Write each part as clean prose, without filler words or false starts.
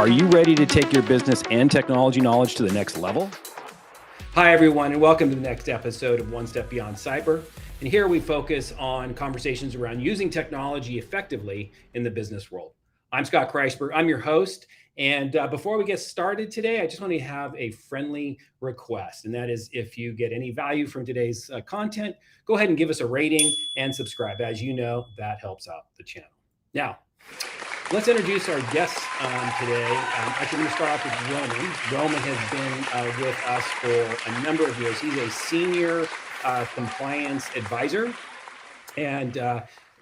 Are you ready to take your business and technology knowledge to the next level? Hi, everyone, and welcome to the next episode of One Step Beyond Cyber. And here we focus on conversations around using technology effectively in the business world. I'm Scott Kreisberg. I'm your host. And before we get started today, I just want to have a friendly request. And that is, if you get any value from today's content, go ahead and give us a rating and subscribe. As you know, that helps out the channel. Now, let's introduce our guests today. Actually, I'm going to start off with Roman. Roman has been with us for a number of years. He's a senior compliance advisor and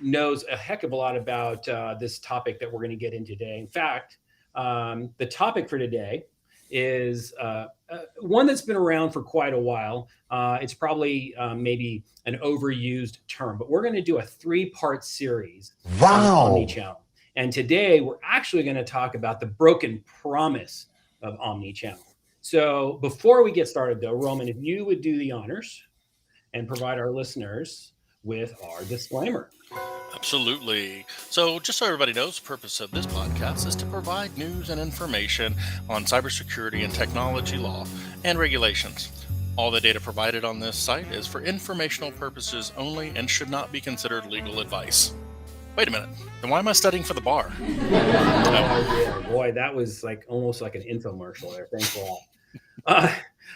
knows a heck of a lot about this topic that we're going to get into today. In fact, the topic for today is one that's been around for quite a while. It's probably maybe an overused term, but we're going to do a 3-part series on Omnichannel. And today we're actually going to talk about the broken promise of Omnichannel. So before we get started though, Roman, if you would do the honors and provide our listeners with our disclaimer. Absolutely. So just so everybody knows, the purpose of this podcast is to provide news and information on cybersecurity and technology law and regulations. All the data provided on this site is for informational purposes only and should not be considered legal advice. Wait a minute. Then why am I studying for the bar? Oh, yeah. Boy, that was like almost like an infomercial there. Thanks a lot.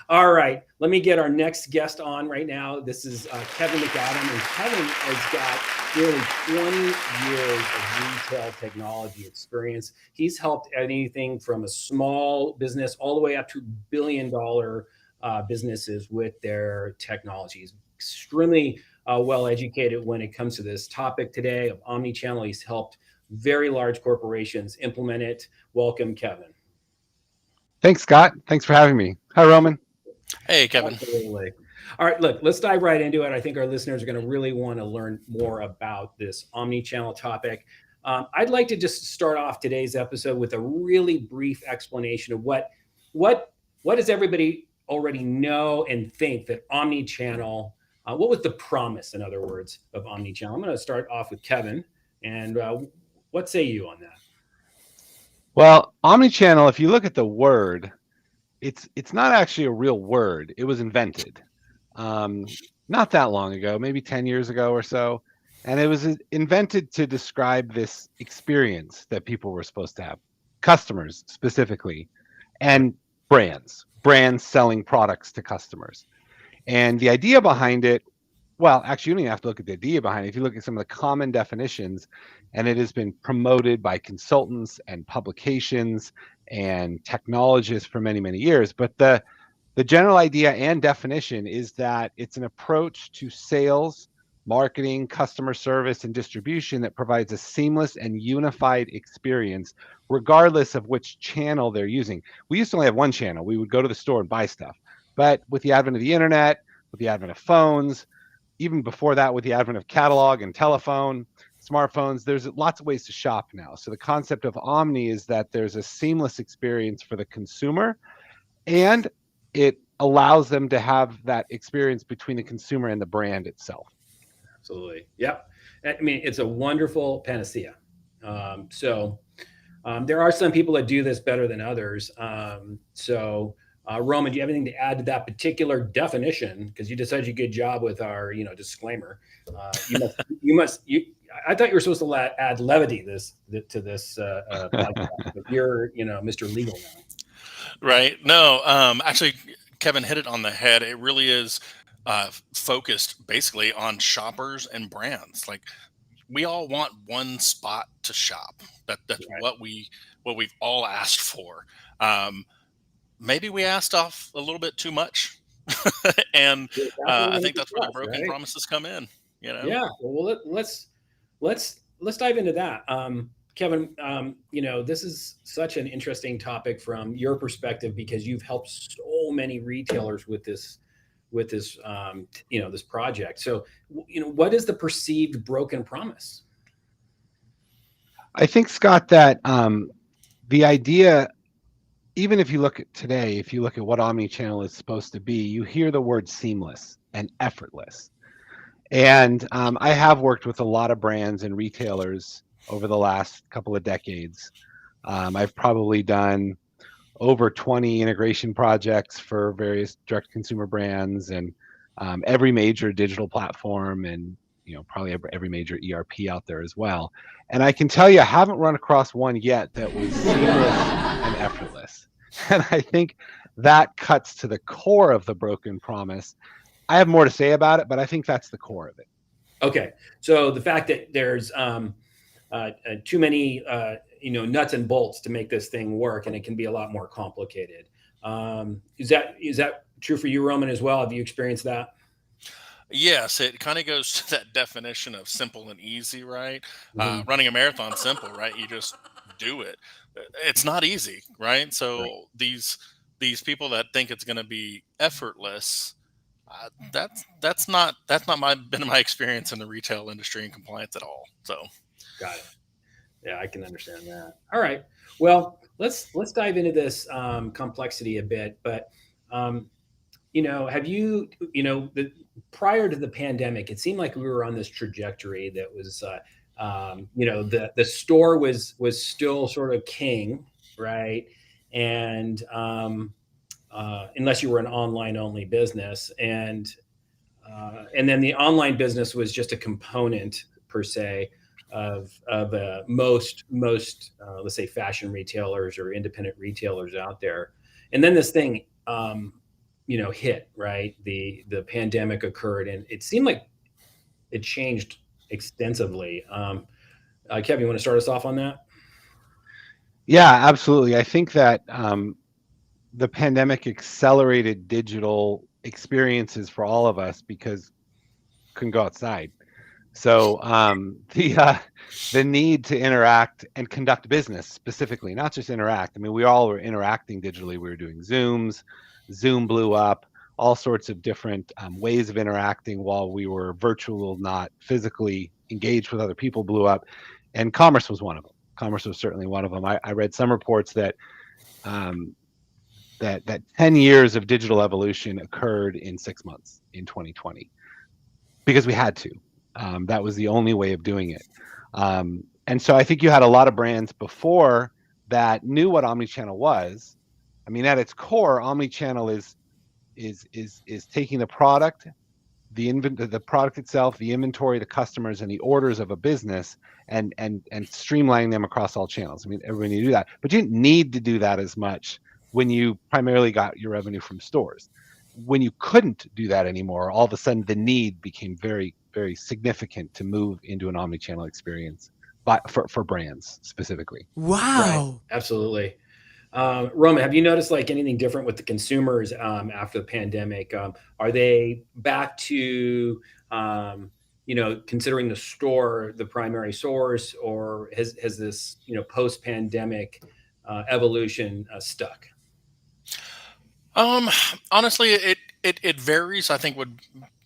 All right. Let me get our next guest on right now. This is Kevin McAdam. And Kevin has got nearly 20 years of retail technology experience. He's helped anything from a small business all the way up to billion-dollar businesses with their technologies. Extremely well educated when it comes to this topic today of Omnichannel. He's helped very large corporations implement it. Welcome, Kevin. Thanks, Scott. Thanks for having me. Hi, Roman. Hey, Kevin. Absolutely. All right, look, let's dive right into it. I think our listeners are going to really want to learn more about this Omnichannel topic. I'd like to just start off today's episode with a really brief explanation of what does everybody already know and think that Omnichannel. What was the promise, in other words, of Omnichannel? I'm going to start off with Kevin. And what say you on that? Well, Omnichannel, if you look at the word, it's not actually a real word. It was invented not that long ago, maybe 10 years ago or so. And it was invented to describe this experience that people were supposed to have, customers specifically, and brands selling products to customers. And the idea behind it, well, actually, you don't even have to look at the idea behind it. If you look at some of the common definitions, and it has been promoted by consultants and publications and technologists for many, many years. But the general idea and definition is that it's an approach to sales, marketing, customer service, and distribution that provides a seamless and unified experience, regardless of which channel they're using. We used to only have one channel. We would go to the store and buy stuff. But with the advent of the internet, with the advent of phones, even before that, with the advent of catalog and telephone, smartphones, there's lots of ways to shop now. So the concept of Omni is that there's a seamless experience for the consumer, and it allows them to have that experience between the consumer and the brand itself. Absolutely. Yep. I mean, it's a wonderful panacea. There are some people that do this better than others. Roman, do you have anything to add to that particular definition? Because you did such a good job with our, disclaimer. I thought you were supposed to add levity to this podcast, but you're, Mr. Legal now. Right. No, actually, Kevin hit it on the head. It really is focused basically on shoppers and brands. Like, we all want one spot to shop. That's right. what we've all asked for. Maybe we asked off a little bit too much, and I think that's where the broken promises come in. Yeah. Well, let's dive into that, Kevin. This is such an interesting topic from your perspective because you've helped so many retailers with this this project. So, what is the perceived broken promise? I think, Scott, that the idea, even if you look at today, if you look at what Omnichannel is supposed to be, you hear the word seamless and effortless. And I have worked with a lot of brands and retailers over the last couple of decades I've probably done over 20 integration projects for various direct consumer brands, and every major digital platform, and probably every major ERP out there as well. And I can tell you, I haven't run across one yet that was seamless and effortless. And I think that cuts to the core of the broken promise. I have more to say about it, but I think that's the core of it. Okay, so the fact that there's too many nuts and bolts to make this thing work, and it can be a lot more complicated. Is that true for you, Roman, as well? Have you experienced that? Yes, it kind of goes to that definition of simple and easy, right? Mhm. Running a marathon, simple, right? You just do it. It's not easy, right? Right. So these people that think it's going to be effortless, that's not my experience in the retail industry and compliance at all. So Got it. Yeah, I can understand that. All right. Well, let's dive into this complexity a bit. But have you, prior to the pandemic, it seemed like we were on this trajectory that was, the store was still sort of king, right? And unless you were an online only business, and then the online business was just a component per se of most let's say fashion retailers or independent retailers out there. And then this thing hit, right? The pandemic occurred, and it seemed like it changed extensively. Kevin, you want to start us off on that? Yeah, absolutely. I think that the pandemic accelerated digital experiences for all of us because couldn't go outside. So the need to interact and conduct business specifically, not just interact. I mean, we all were interacting digitally. We were doing Zooms, Zoom blew up, all sorts of different ways of interacting while we were virtual, not physically engaged with other people, blew up. And commerce was one of them. Commerce was certainly one of them. I read some reports that that 10 years of digital evolution occurred in 6 months in 2020 because we had to. That was the only way of doing it. And so I think you had a lot of brands before that knew what omnichannel was. I mean, at its core, omnichannel is taking the product, the product itself, the inventory, the customers, and the orders of a business, and streamlining them across all channels. I mean, everybody knew that, but you didn't need to do that as much when you primarily got your revenue from stores. When you couldn't do that anymore, all of a sudden the need became very, very significant to move into an omnichannel experience, but for brands specifically. Right. Absolutely. Roman, have you noticed like anything different with the consumers after the pandemic? Are they back to considering the store the primary source, or has this post-pandemic evolution stuck? Honestly, it varies. I think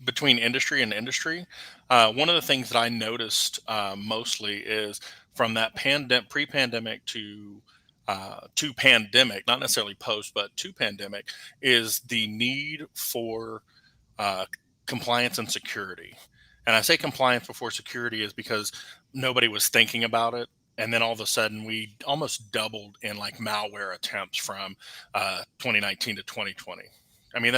between industry and industry. One of the things that I noticed mostly is from that pre-pandemic to pandemic, not necessarily post, but to pandemic, is the need for uh, compliance and security. And I say compliance before security is because nobody was thinking about it. And then all of a sudden, we almost doubled in like malware attempts from 2019 to 2020. I mean,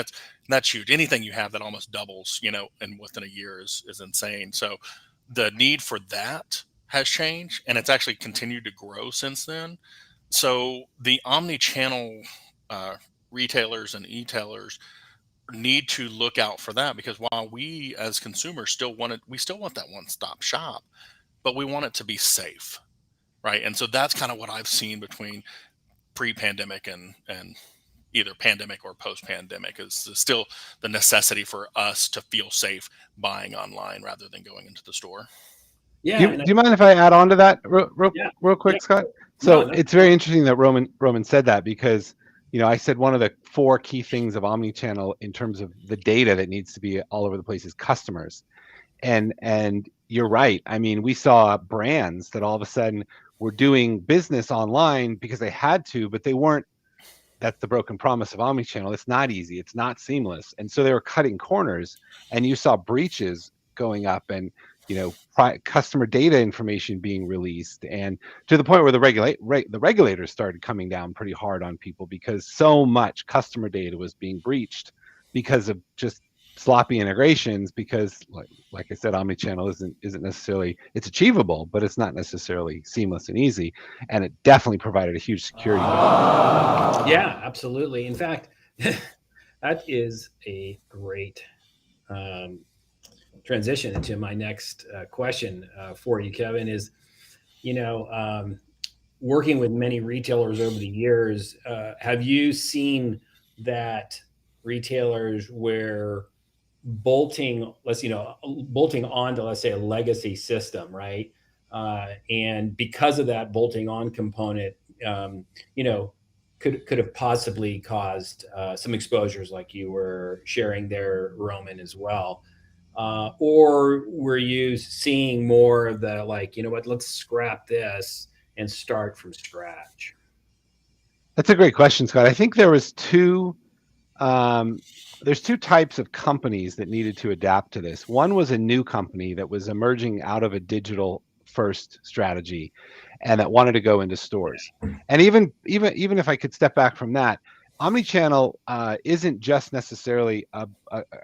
that's huge. Anything you have that almost doubles, and within a year is insane. So the need for that has changed, and it's actually continued to grow since then. So the omni-channel uh, retailers and e-tailers need to look out for that, because while we as consumers we still want that one-stop shop, but we want it to be safe, right? And so that's kind of what I've seen between pre-pandemic and either pandemic or post-pandemic is still the necessity for us to feel safe buying online rather than going into the store. Yeah, Do you mind if I add on to that yeah, real yeah. quick, Scott? No, So it's very interesting that Roman said that, because I said one of the 4 key things of omnichannel in terms of the data that needs to be all over the place is customers. And you're right. I mean, we saw brands that all of a sudden were doing business online because they had to, but they weren't. That's the broken promise of omnichannel. It's not easy. It's not seamless. And so they were cutting corners, and you saw breaches going up, and customer data information being released, and to the point where the regulators started coming down pretty hard on people because so much customer data was being breached because of just sloppy integrations. Because like I said, omnichannel isn't necessarily, it's achievable, but it's not necessarily seamless and easy, and it definitely provided a huge security gap. Yeah, absolutely. In fact, that is a great um, transition into my next question for you, Kevin. Is you know working with many retailers over the years, have you seen that retailers were bolting onto, let's say, a legacy system, right? And because of that bolting on component, um, you know, could have possibly caused some exposures, like you were sharing there, Roman, as well. Or were you seeing more of the, like, you know what, let's scrap this and start from scratch? That's a great question, Scott. I think um, there's two types of companies that needed to adapt to this. One was a new company that was emerging out of a digital first strategy and that wanted to go into stores. And even if I could step back from that, omnichannel isn't just necessarily a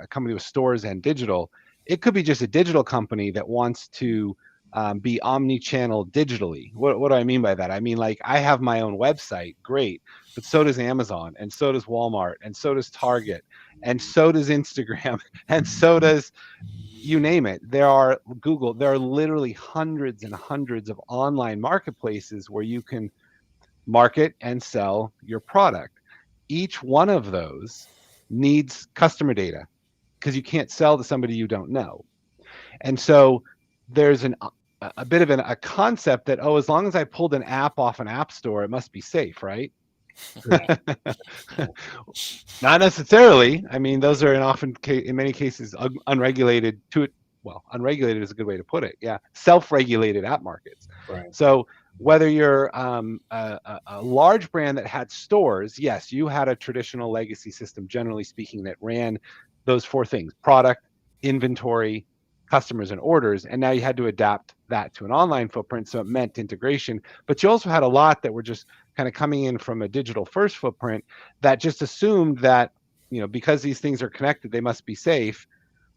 company with stores and digital. It could be just a digital company that wants to be omni-channel digitally. What do I mean by that? I mean, like, I have my own website, great, but so does Amazon, and so does Walmart, and so does Target, and so does Instagram, and so does, you name it. There are Google. There are literally hundreds and hundreds of online marketplaces where you can market and sell your product. Each one of those needs customer data because you can't sell to somebody you don't know. And so there's a bit of a concept that, oh, as long as I pulled an app off an app store, it must be safe, right? Not necessarily. I mean, those are in many cases unregulated to it. Well, unregulated is a good way to put it. Yeah, self-regulated app markets. Right. So whether you're a large brand that had stores, yes, you had a traditional legacy system, generally speaking, that ran those four things: product, inventory, customers, and orders. And now you had to adapt that to an online footprint. So it meant integration. But you also had a lot that were just kind of coming in from a digital first footprint that just assumed that, because these things are connected, they must be safe.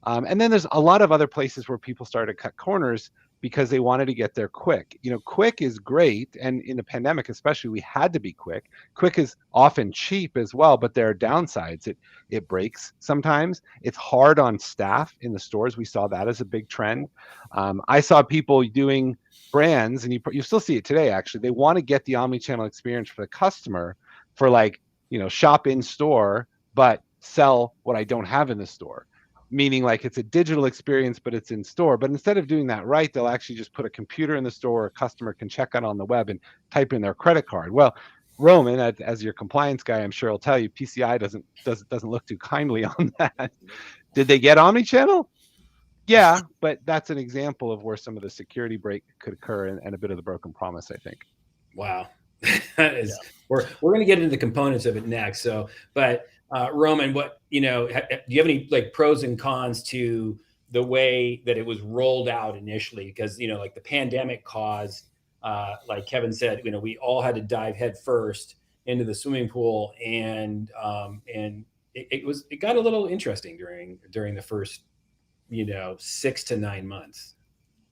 And then there's a lot of other places where people started to cut corners because they wanted to get there quick. Quick is great. And in the pandemic, especially, we had to be quick. Quick is often cheap as well, but there are downsides. It breaks sometimes. It's hard on staff in the stores. We saw that as a big trend. I saw people doing brands, and you still see it today, actually. They want to get the omnichannel experience for the customer for, like, shop in store, but sell what I don't have in the store. Meaning, like, it's a digital experience, but it's in store. But instead of doing that right, they'll actually just put a computer in the store. A customer can check out on the web and type in their credit card. Well, Roman, as your compliance guy, I'm sure will tell you, PCI doesn't look too kindly on that. Did they get omnichannel? Yeah, but that's an example of where some of the security break could occur, and a bit of the broken promise, I think. Wow. That is, we're going to get into the components of it next. So, but Roman, what, do you have any, like, pros and cons to the way that it was rolled out initially? Because, like, the pandemic caused, like Kevin said, we all had to dive head first into the swimming pool, and it got a little interesting during the first, 6 to 9 months.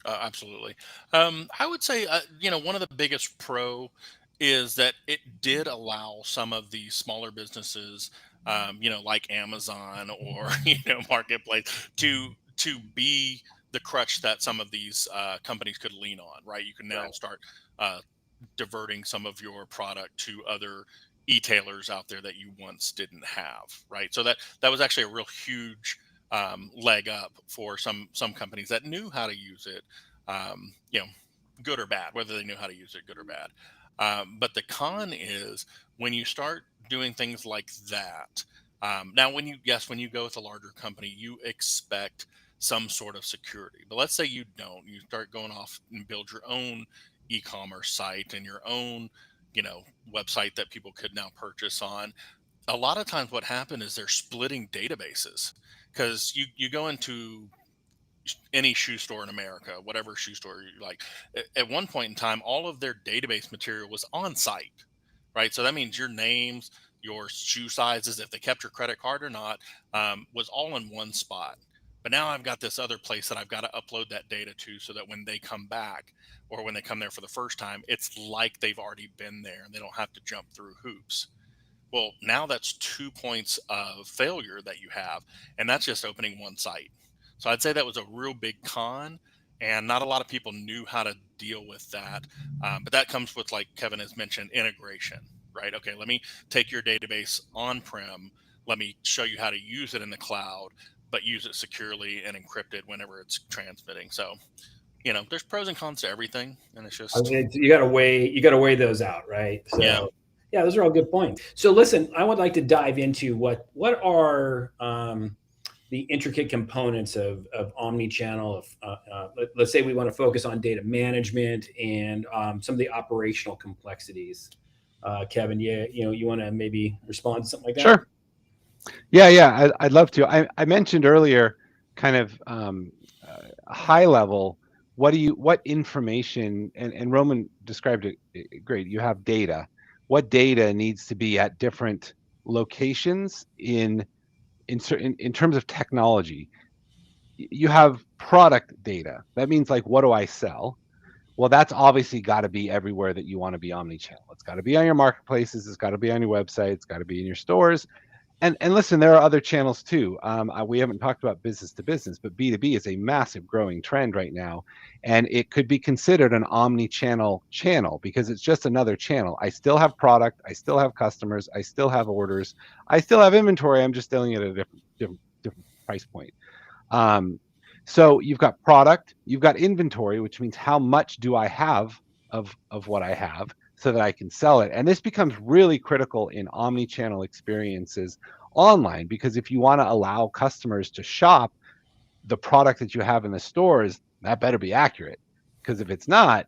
Absolutely. I would say, one of the biggest pro is that it did allow some of the smaller businesses, like Amazon or Marketplace, to be the crutch that some of these companies could lean on. Right, you can now Right. start uh, diverting some of your product to other e-tailers out there that you once didn't have. Right, so that was actually a real huge leg up for some companies that knew how to use it, um, you know, good or bad, whether they knew how to use it, good or bad. But the con is when you start doing things like that. Now, when you go with a larger company, you expect some sort of security. But let's say you don't. You start going off and build your own e-commerce site and your own, website that people could now purchase on. A lot of times what happened is they're splitting databases because you go into any shoe store in America, whatever shoe store you like. At one point in time, all of their database material was on site, right? So that means your names, your shoe sizes, if they kept your credit card or not, was all in one spot. But now I've got this other place that I've got to upload that data to, so that when they come back or when they come there for the first time, it's like they've already been there and they don't have to jump through hoops. Well, now that's 2 points of failure that you have, and that's just opening one site. So I'd say that was a real big con, and not a lot of people knew how to deal with that. But that comes with, like Kevin has mentioned, integration, right? Okay, let me take your database on-prem. Let me show you how to use it in the cloud, but use it securely and encrypted whenever it's transmitting. So, there's pros and cons to everything, and it's just, You got to weigh those out, right? So yeah. yeah, those are all good points. So listen, I would like to dive into what are the intricate components of omni-channel. Let's say we want to focus on data management and some of the operational complexities. Kevin, you want to maybe respond to something like that? Sure. Yeah, I'd love to. I mentioned earlier, kind of high level. What information, and Roman described it great. You have data. What data needs to be at different locations in terms of technology? You have product data. That means, like, what do I sell? Well, that's obviously got to be everywhere that you want to be omni-channel. It's got to be on your marketplaces. It's got to be on your website. It's got to be in your stores. And listen, there are other channels too. We haven't talked about business to business, but B2B is a massive growing trend right now. And it could be considered an omni-channel channel, because it's just another channel. I still have product. I still have customers. I still have orders. I still have inventory. I'm just selling it at a different price point. So you've got product, you've got inventory, which means how much do I have of what I have, so that I can sell it. And this becomes really critical in omni-channel experiences online, because if you want to allow customers to shop the product that you have in the stores, that better be accurate, because if it's not,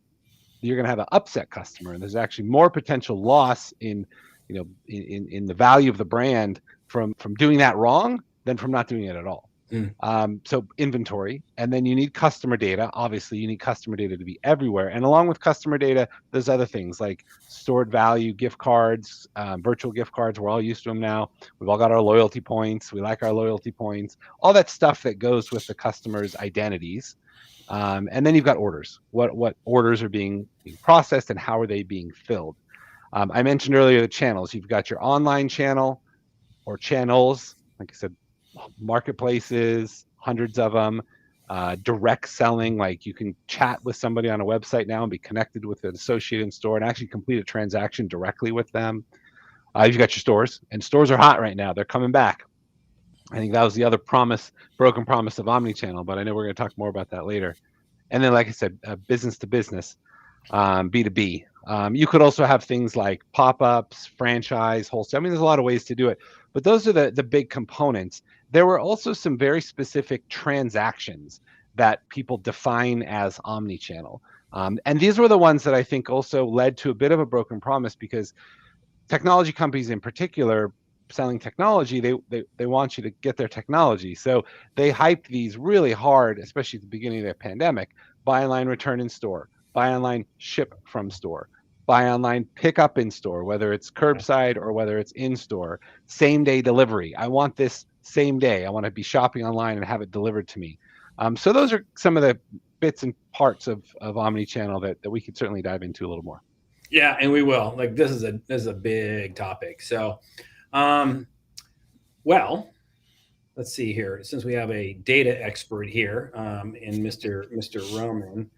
you're going to have an upset customer, and there's actually more potential loss in the value of the brand from doing that wrong than from not doing it at all. So inventory, and then you need customer data. Obviously, you need customer data to be everywhere. And along with customer data, there's other things like stored value, gift cards, virtual gift cards. We're all used to them now. We've all got our loyalty points. We like our loyalty points. All that stuff that goes with the customer's identities. And then you've got orders. What orders are being processed, and how are they being filled? I mentioned earlier the channels. You've got your online channel or channels, like I said, marketplaces, hundreds of them, direct selling, like you can chat with somebody on a website now and be connected with an associate in store and actually complete a transaction directly with them. You've got your stores, and stores are hot right now. They're coming back. I think that was the other broken promise of omnichannel, but I know we're going to talk more about that later. And then, like I said, business to business, B2B. You could also have things like pop-ups, franchise, wholesale. I mean, there's a lot of ways to do it, but those are the big components. There were also some very specific transactions that people define as omni-channel. And these were the ones that I think also led to a bit of a broken promise, because technology companies in particular, selling technology, they want you to get their technology. So they hyped these really hard, especially at the beginning of the pandemic: buy online, return in store, buy online, ship from store, buy online, pick up in store, whether it's curbside or whether it's in store, same day delivery. I want this same day. I want to be shopping online and have it delivered to me. So those are some of the bits and parts of omnichannel that we could certainly dive into a little more. Yeah, and we will. Like, this is a big topic. So, well, let's see here. Since we have a data expert here, in Mr. Roman,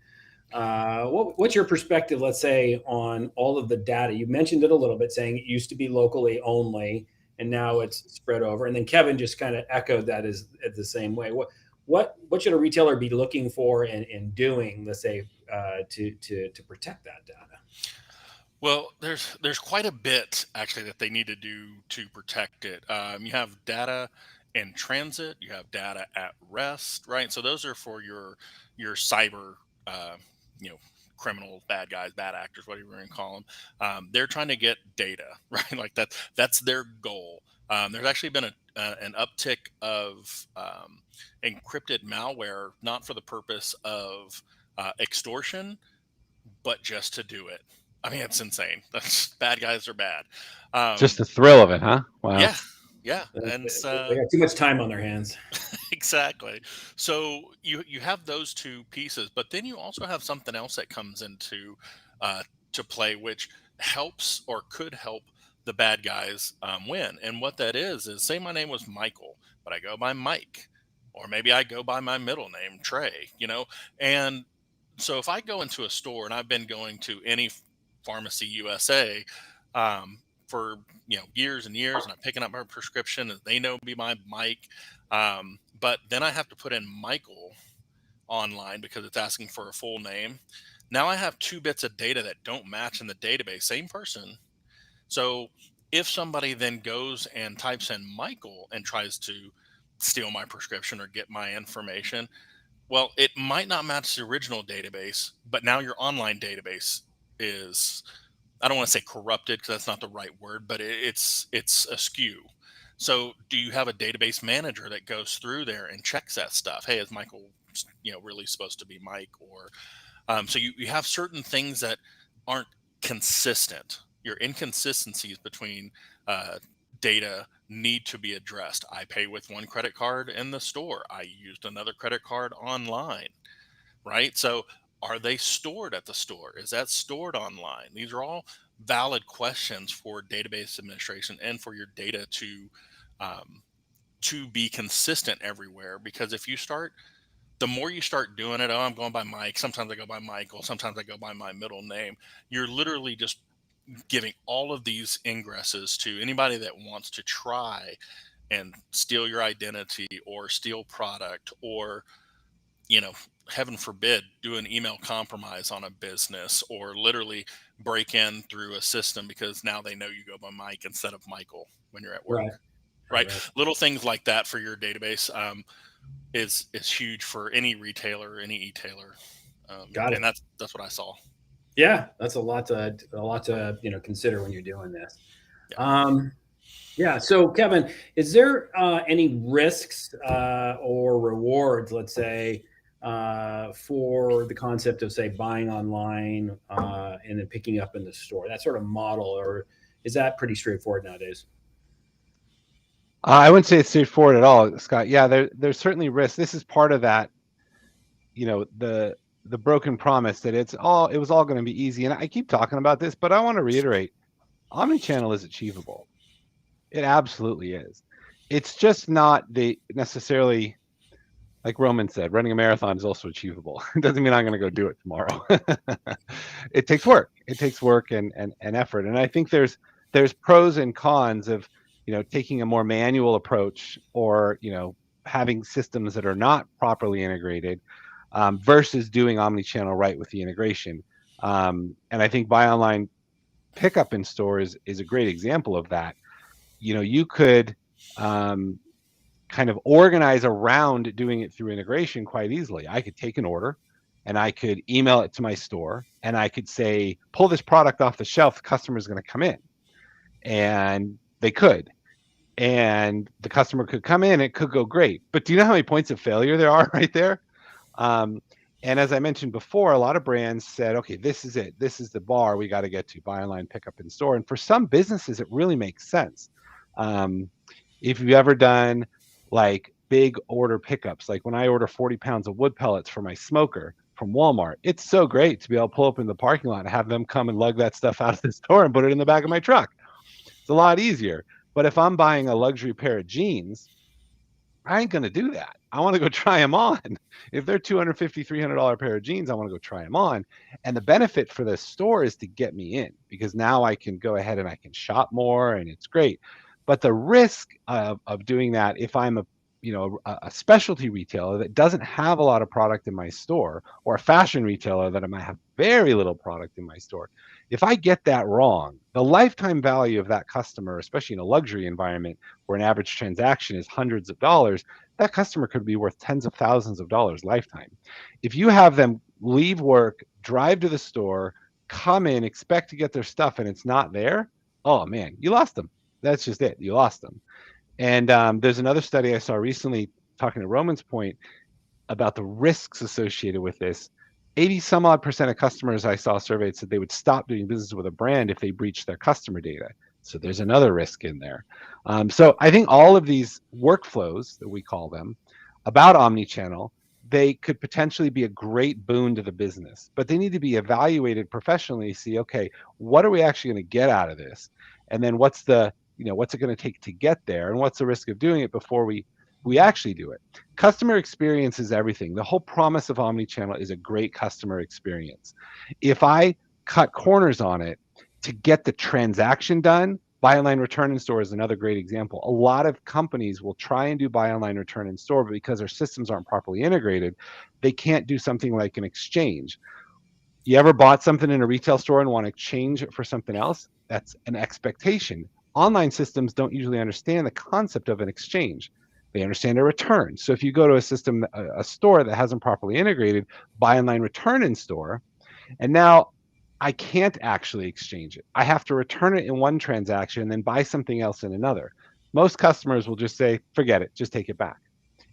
what's your perspective, let's say, on all of the data? You mentioned it a little bit, saying it used to be locally only, and now it's spread over. And then Kevin just kind of echoed that as the same way. What should a retailer be looking for and doing, let's say, to protect that data? Well, there's quite a bit actually that they need to do to protect it. You have data in transit, you have data at rest, right? So those are for your cyber, uh, you know, criminals, bad guys, bad actors, whatever you want to call them. They're trying to get data, right? Like that's their goal. There's actually been an uptick of encrypted malware, not for the purpose of extortion, but just to do it. I mean, it's insane. That's bad guys are bad. Just the thrill of it, huh? Wow. Yeah, yeah, and They got too much time on their hands. exactly. So you have those two pieces, but then you also have something else that comes into to play, which helps or could help the bad guys win. And what that is say my name was Michael, but I go by Mike, or maybe I go by my middle name Trey. And so if I go into a store, and I've been going to any pharmacy USA for years and years, and I'm picking up my prescription, and they know me by Mike. But then I have to put in Michael online because it's asking for a full name. Now I have two bits of data that don't match in the database, same person. So if somebody then goes and types in Michael and tries to steal my prescription or get my information, well, it might not match the original database, but now your online database is, I don't want to say corrupted because that's not the right word, but it's askew. So do you have a database manager that goes through there and checks that stuff? Hey, is Michael, really supposed to be Mike? Or so you have certain things that aren't consistent. Your inconsistencies between data need to be addressed. I pay with one credit card in the store. I used another credit card online, right? So are they stored at the store? Is that stored online? These are all valid questions for database administration and for your data to be consistent everywhere. Because if you start, the more you start doing it, oh, I'm going by Mike. Sometimes I go by Michael. Sometimes I go by my middle name. You're literally just giving all of these ingresses to anybody that wants to try and steal your identity or steal product, or heaven forbid, do an email compromise on a business, or literally break in through a system because now they know you go by Mike instead of Michael when you're at work. Right. Little things like that for your database is huge for any retailer, any e-tailer. Got it. And that's what I saw. Yeah, that's a lot to consider when you're doing this. Yeah. So Kevin, is there any risks or rewards, let's say, for the concept of, say, buying online and then picking up in the store, that sort of model, or is that pretty straightforward nowadays? I wouldn't say it's straightforward at all, Scott. Yeah, there's certainly risks. This is part of that, the broken promise that it was all going to be easy. And I keep talking about this, but I want to reiterate, omnichannel is achievable. It absolutely is. It's just not necessarily, like Roman said, running a marathon is also achievable. It doesn't mean I'm going to go do it tomorrow. It takes work. It takes work and effort. And I think there's pros and cons of, taking a more manual approach, or, having systems that are not properly integrated versus doing omnichannel right with the integration. And I think buy online, pickup in store is a great example of that. You could kind of organize around doing it through integration quite easily. I could take an order and I could email it to my store, and I could say, pull this product off the shelf, the customer's going to come in. And they could. And the customer could come in, it could go great. But do you know how many points of failure there are right there? And as I mentioned before, a lot of brands said, okay, this is it. This is the bar we got to get to, buy online, pick up in store. And for some businesses, it really makes sense. If you've ever done like big order pickups, like when I order 40 pounds of wood pellets for my smoker from Walmart, it's so great to be able to pull up in the parking lot and have them come and lug that stuff out of the store and put it in the back of my truck. It's a lot easier. But if I'm buying a luxury pair of jeans, I ain't going to do that. I want to go try them on. If they're $250, $300 pair of jeans, I want to go try them on. And the benefit for the store is to get me in, because now I can go ahead and I can shop more, and it's great. But the risk of doing that, if I'm a specialty retailer that doesn't have a lot of product in my store, or a fashion retailer that I might have very little product in my store, if I get that wrong, the lifetime value of that customer, especially in a luxury environment where an average transaction is hundreds of dollars, that customer could be worth tens of thousands of dollars lifetime. If you have them leave work, drive to the store, come in, expect to get their stuff, and it's not there, oh man, you lost them. That's just it. You lost them. And there's another study I saw recently talking to Roman's point about the risks associated with this. 80 some odd percent of customers I saw surveyed said they would stop doing business with a brand if they breached their customer data. So there's another risk in there. So I think all of these workflows that we call them about omnichannel, they could potentially be a great boon to the business, but they need to be evaluated professionally to see, okay, what are we actually going to get out of this? And then what's it going to take to get there? And what's the risk of doing it before we actually do it? Customer experience is everything. The whole promise of omnichannel is a great customer experience. If I cut corners on it to get the transaction done, buy online, return in store is another great example. A lot of companies will try and do buy online, return in store, but because their systems aren't properly integrated, they can't do something like an exchange. You ever bought something in a retail store and want to exchange it for something else? That's an expectation. Online systems don't usually understand the concept of an exchange. They understand a return. So if you go to a store that hasn't properly integrated buy online, return in store, and now I can't actually exchange it. I have to return it in one transaction and then buy something else in another. Most customers will just say, forget it, just take it back.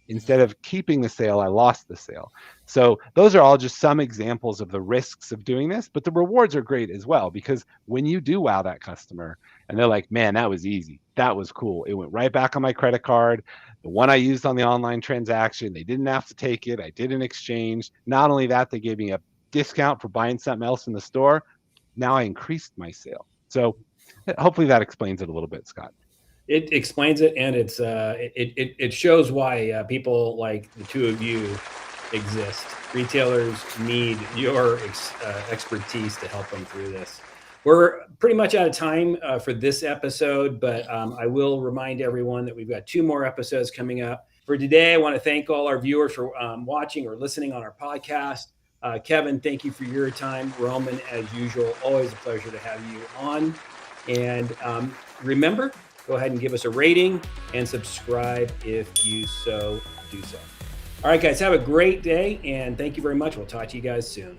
Instead of keeping the sale, I lost the sale. So those are all just some examples of the risks of doing this, but the rewards are great as well, because when you do wow that customer and they're like, man, that was easy. That was cool. It went right back on my credit card. The one I used on the online transaction, they didn't have to take it. I did an exchange. Not only that, they gave me a discount for buying something else in the store. Now I increased my sale. So hopefully that explains it a little bit, Scott. It explains it, and it shows why people like the two of you exist. Retailers need your expertise to help them through this. We're pretty much out of time for this episode, but I will remind everyone that we've got 2 more episodes coming up. For today, I want to thank all our viewers for watching or listening on our podcast. Kevin, thank you for your time. Roman, as usual, always a pleasure to have you on. And remember, go ahead and give us a rating and subscribe if you so do so. All right, guys, have a great day, and thank you very much. We'll talk to you guys soon.